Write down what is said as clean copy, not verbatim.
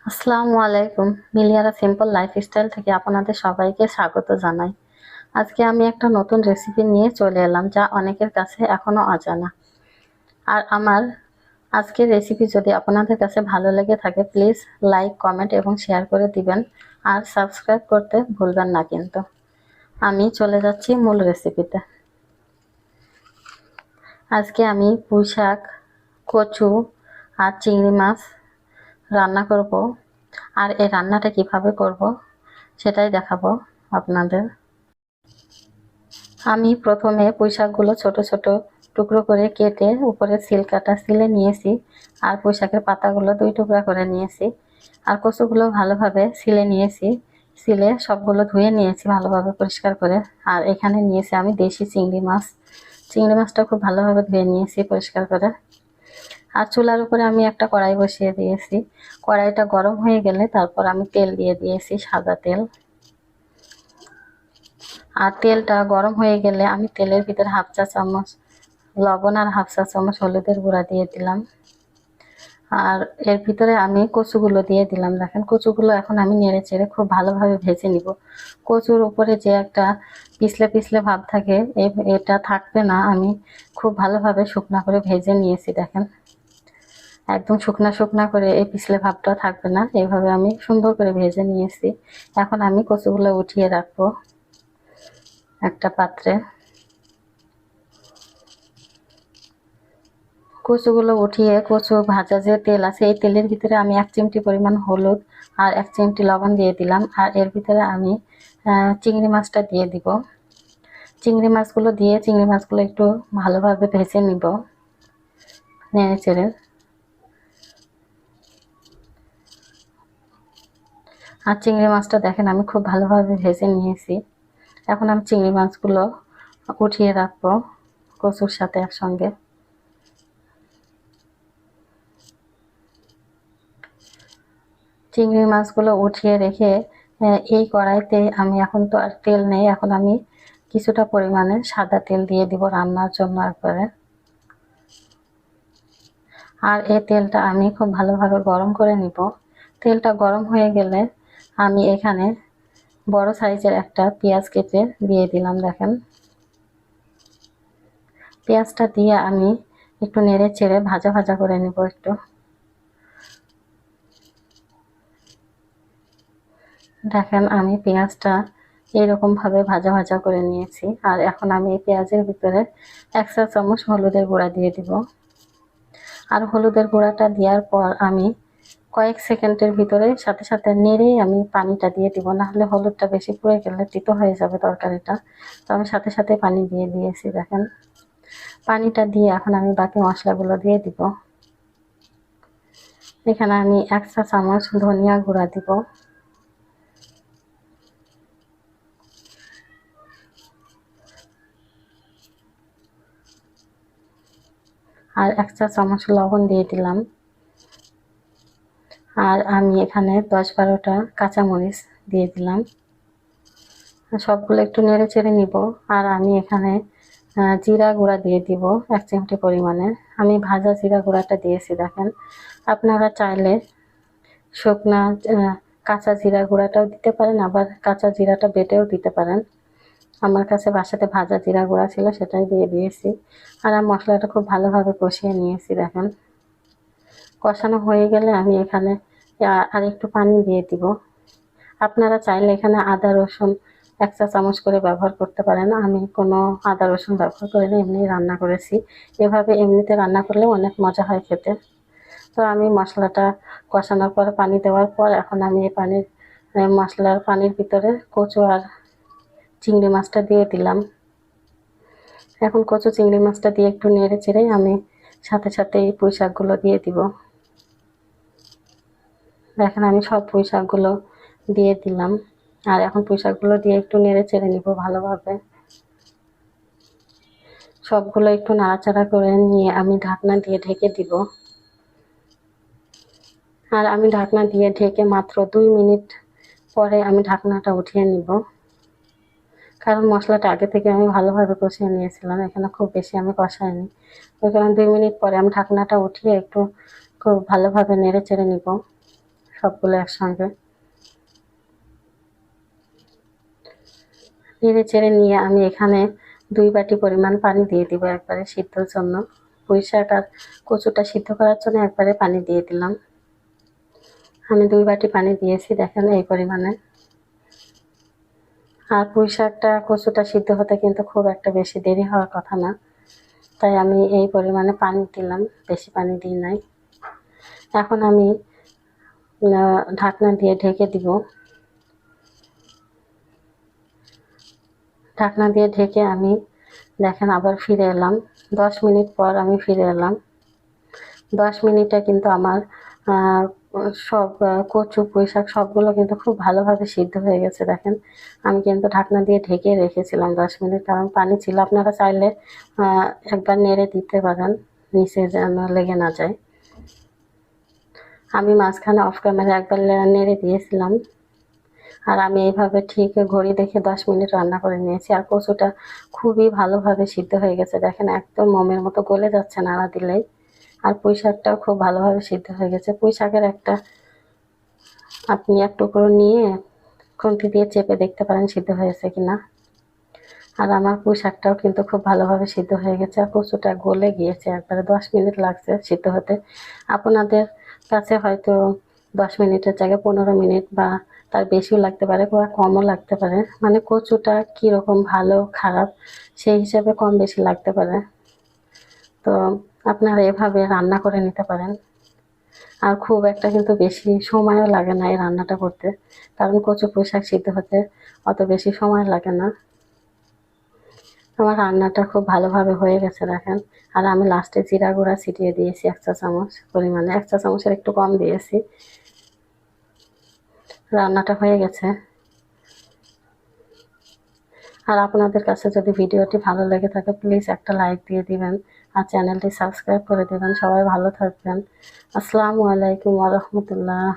আসসালামু আলাইকুম। মিলিয়ারা simple lifestyle থেকে আপনাদের সবাইকে স্বাগত জানাই। আজকে আমি একটা নতুন রেসিপি নিয়ে চলে এলাম, যা অনেকের কাছে এখনো অজানা। আর আমার আজকের রেসিপি যদি আপনাদের কাছে ভালো লেগে থাকে, প্লিজ লাইক, কমেন্ট এবং শেয়ার করে দিবেন। আর সাবস্ক্রাইব করতে ভুলবেন না কিন্তু। আমি চলে যাচ্ছি মূল রেসিপিতে। আজকে আমি পুঁই শাক, কচু আর চিংড়ি মাছ রান্না করব। আর এই রান্নাটা কিভাবে করব সেটাই দেখাবো আপনাদের। আমি প্রথমে পুঁই শাকগুলো ছোট ছোট টুকরো করে কেটে উপরে ছিলকাটা ছিলে নিয়েছি। আর পুঁই শাকের পাতাগুলো 2 টুকরা করে নিয়েছি। আর কচুগুলো ভালোভাবে ছিলে নিয়েছি। ছিলে সবগুলো ধুয়ে নিয়েছি ভালোভাবে পরিষ্কার করে। আর এখানে নিয়েছি আমি দেশি চিংড়ি মাছ। চিংড়ি মাছটা খুব ভালোভাবে ধুয়ে নিয়েছি পরিষ্কার করে। আর চুলার উপরে আমি একটা কড়াই বসিয়ে দিয়েছি। কড়াইটা গরম হয়ে গেলে তারপর আমি তেল দিয়ে দিয়েছি, সাদা তেল। আর তেলটা গরম হয়ে গেলে আমি তেলের ভিতরে 1/2 চা চামচ লবণ আর 1/2 চা চামচ হলুদের গুঁড়া দিয়ে দিলাম। আর এর ভিতরে আমি কচুগুলো দিয়ে দিলাম। দেখেন, কচুগুলো এখন আমি নেড়ে চেড়ে খুব ভালোভাবে ভেজে নিব। কচুর উপরে যে একটা পিছলে পিছলে ভাব থাকে, এটা থাকবে না। আমি খুব ভালোভাবে শুকনা করে ভেজে নিয়েছি। দেখেন, একদম শুকনা শুকনা করে এই পিছলে ভাবটা থাকবে না, এইভাবে আমি সুন্দর করে ভেজে নিয়েছি। এখন আমি কচুগুলো উঠিয়ে রাখবো একটা পাত্রে। কচুগুলো উঠিয়ে কচু ভাজা যে তেল আছে, এই তেলের ভিতরে আমি 1 চিমটি পরিমাণ হলুদ আর 1 চিমটি লবণ দিয়ে দিলাম। আর এর ভিতরে আমি চিংড়ি মাছটা দিয়ে দিব। চিংড়ি মাছগুলো একটু ভালোভাবে ভেজে নিব নেড়ে চেড়ে। আর চিংড়ি মাছটা দেখেন আমি খুব ভালোভাবে ভেজে নিয়েছি। এখন আমি চিংড়ি মাছগুলো উঠিয়ে রাখবো কচুর সাথে একসঙ্গে। চিংড়ি মাছগুলো উঠিয়ে রেখে এই কড়াইতে আমি, এখন তো আর তেল নেই, এখন আমি কিছুটা পরিমাণে সাদা তেল দিয়ে দিব রান্নার জন্য একবারে। আর এই তেলটা আমি খুব ভালোভাবে গরম করে নিব। তেলটা গরম হয়ে গেলে আমি এখানে বড় সাইজের একটা পেঁয়াজ কেটে দিয়ে দিলাম। দেখেন, পেঁয়াজটা দিয়ে আমি একটু নেড়ে চেড়ে ভাজা ভাজা করে নিব একটু। দেখেন, আমি পেঁয়াজটা এইরকম ভাবে ভাজা ভাজা করে নিয়েছি। আর এখন আমি এই পেঁয়াজের ভিতরে 1 চা চামচ হলুদের গুঁড়া দিয়ে দিব। আর হলুদের গুঁড়াটা দেওয়ার পর আমি কয়েক সেকেন্ডের ভিতরে সাথে সাথে নেড়েই আমি পানিটা দিয়ে দিব, না হলে হলুদটা বেশি পুড়ে গেলে তিতো হয়ে যাবে তরকারিটা। তো আমি সাথে সাথে পানি দিয়ে দিয়েছি। দেখেন, পানিটা দিয়ে এখন আমি বাকি মশলাগুলো দিয়ে দিব। এখানে আমি 1 চা চামচ ধনিয়া গুঁড়া দিব। আর 1 চা চামচ লবণ দিয়ে দিলাম। আর আমি এখানে 10-12টা কাঁচামরিচ দিয়ে দিলাম। সবগুলো একটু নেড়ে চেড়ে নিব। আর আমি এখানে জিরা গুঁড়া দিয়ে দিব 1 চিমটি পরিমাণে। আমি ভাজা জিরা গুঁড়াটা দিয়েছি। দেখেন, আপনারা চাইলে শুকনা কাঁচা জিরা গুঁড়াটাও দিতে পারেন, আবার কাঁচা জিরাটা বেটেও দিতে পারেন। আমার কাছে বাসাতে ভাজা জিরা গুঁড়া ছিল, সেটাই দিয়ে দিয়েছি। আর আমি মশলাটা খুব ভালোভাবে কষিয়ে নিয়েছি। দেখেন, কষানো হয়ে গেলে আমি এখানে আর একটু পানি দিয়ে দিব। আপনারা চাইলে এখানে আদা রসুন 1 চা চামচ করে ব্যবহার করতে পারেন। আমি কোনো আদা রসুন ব্যবহার করিনি, এমনি রান্না করেছি। এভাবে এমনিতে রান্না করলে অনেক মজা হয় খেতে। তো আমি মশলাটা কষানোর পর পানি দেওয়ার পর এখন আমি এই মশলার পানির ভিতরে কচু আর চিংড়ি মাছটা দিয়ে দিলাম। এখন কচু চিংড়ি মাছটা দিয়ে একটু নেড়ে চেড়ে আমি সাথে সাথে এই পুঁই শাকগুলো দিয়ে দিব। দেখেন, আমি সব পুঁই শাকগুলো দিয়ে দিলাম। আর এখন পুঁই শাকগুলো দিয়ে একটু নেড়ে চেড়ে নিব ভালোভাবে। সবগুলো একটু নাড়াচাড়া করে নিয়ে আমি ঢাকনা দিয়ে ঢেকে দিব। আর আমি ঢাকনা দিয়ে ঢেকে মাত্র 2 মিনিট পরে আমি ঢাকনাটা উঠিয়ে নিব, কারণ মশলাটা আগে থেকে আমি ভালোভাবে কষিয়ে নিয়েছিলাম, এখানে খুব বেশি আমি কষাইনি। ওই কারণে 2 মিনিট পরে আমি ঢাকনাটা উঠিয়ে একটু খুব ভালোভাবে নেড়ে চেড়ে নিব সবগুলো একসঙ্গে। নেড়ে চেড়ে নিয়ে আমি এখানে 2 বাটি পরিমাণ পানি দিয়ে দিব একবারে সিদ্ধর জন্য। পুঁই শাক আর কচুটা সিদ্ধ করার জন্য একবারে পানি দিয়ে দিলাম। আমি 2 বাটি পানি দিয়েছি, দেখেন এই পরিমাণে। আর পুঁই শাকটা কচুটা সিদ্ধ হতে কিন্তু খুব একটা বেশি দেরি হওয়ার কথা না, তাই আমি এই পরিমাণে পানি দিলাম, বেশি পানি দিই নাই। এখন আমি ঢাকনা দিয়ে ঢেকে দিব। ঢাকনা দিয়ে ঢেকে আমি দেখেন আবার ফিরে এলাম। 10 মিনিট পর আমি ফিরে এলাম। 10 মিনিটে কিন্তু আমার সব কচু পুঁই শাক সবগুলো কিন্তু খুব ভালোভাবে সিদ্ধ হয়ে গেছে। দেখেন আমি কিন্তু ঢাকনা দিয়ে ঢেকে রেখেছিলাম 10 মিনিট, কারণ পানি ছিল। আপনারা চাইলে একবার নেড়ে দিতে পারেন, নিচে যেন লেগে না যায়। আমি মাঝখানে অফ ক্যামেরা একবার নেড়ে দিয়েছিলাম। আর আমি এইভাবে ঠিক ঘড়ি দেখে 10 মিনিট রান্না করে নিয়েছি। আর কচুটা খুবই ভালোভাবে সিদ্ধ হয়ে গেছে, দেখেন একদম মোমের মতো গলে যাচ্ছে নাড়া দিলেই। আর পুঁই শাকটাও খুব ভালোভাবে সিদ্ধ হয়ে গেছে। পুঁই শাকের আপনি এক টুকরো নিয়ে খুন্তি দিয়ে চেপে দেখতে পারেন সিদ্ধ হয়েছে কিনা। আর আমার পুঁই শাকটাও কিন্তু খুব ভালোভাবে সিদ্ধ হয়ে গেছে। আর কচুটা গলে গিয়েছে একবারে। 10 মিনিট লাগছে সিদ্ধ হতে। আপনাদের কাছে হয়তো 10 মিনিটের জায়গায় 15 মিনিট বা তার বেশিও লাগতে পারে বা কমও লাগতে পারে। মানে কচুটা কীরকম ভালো খারাপ সেই হিসাবে কম বেশি লাগতে পারে। তো আপনারা এভাবে রান্না করে নিতে পারেন। আর খুব একটা কিন্তু বেশি সময়ও লাগে না এই রান্নাটা করতে, কারণ কচু পুঁই শাক সিদ্ধ হতে অত বেশি সময় লাগে না। আমার রান্নাটা খুব ভালোভাবে হয়ে গেছে দেখেন। আর আমি লাস্টে জিরা গুঁড়া ছিটিয়ে দিয়েছি 1 চা চামচ পরিমাণে, 1 চা চামচের একটু কম দিয়েছি। রান্নাটা হয়ে গেছে। আর আপনাদের কাছে যদি ভিডিওটি ভালো লেগে থাকে প্লিজ একটা লাইক দিয়ে দিবেন আর চ্যানেলটি সাবস্ক্রাইব করে দেবেন। সবাই ভালো থাকবেন। আসসালামু আলাইকুম ওয়া রাহমাতুল্লাহ।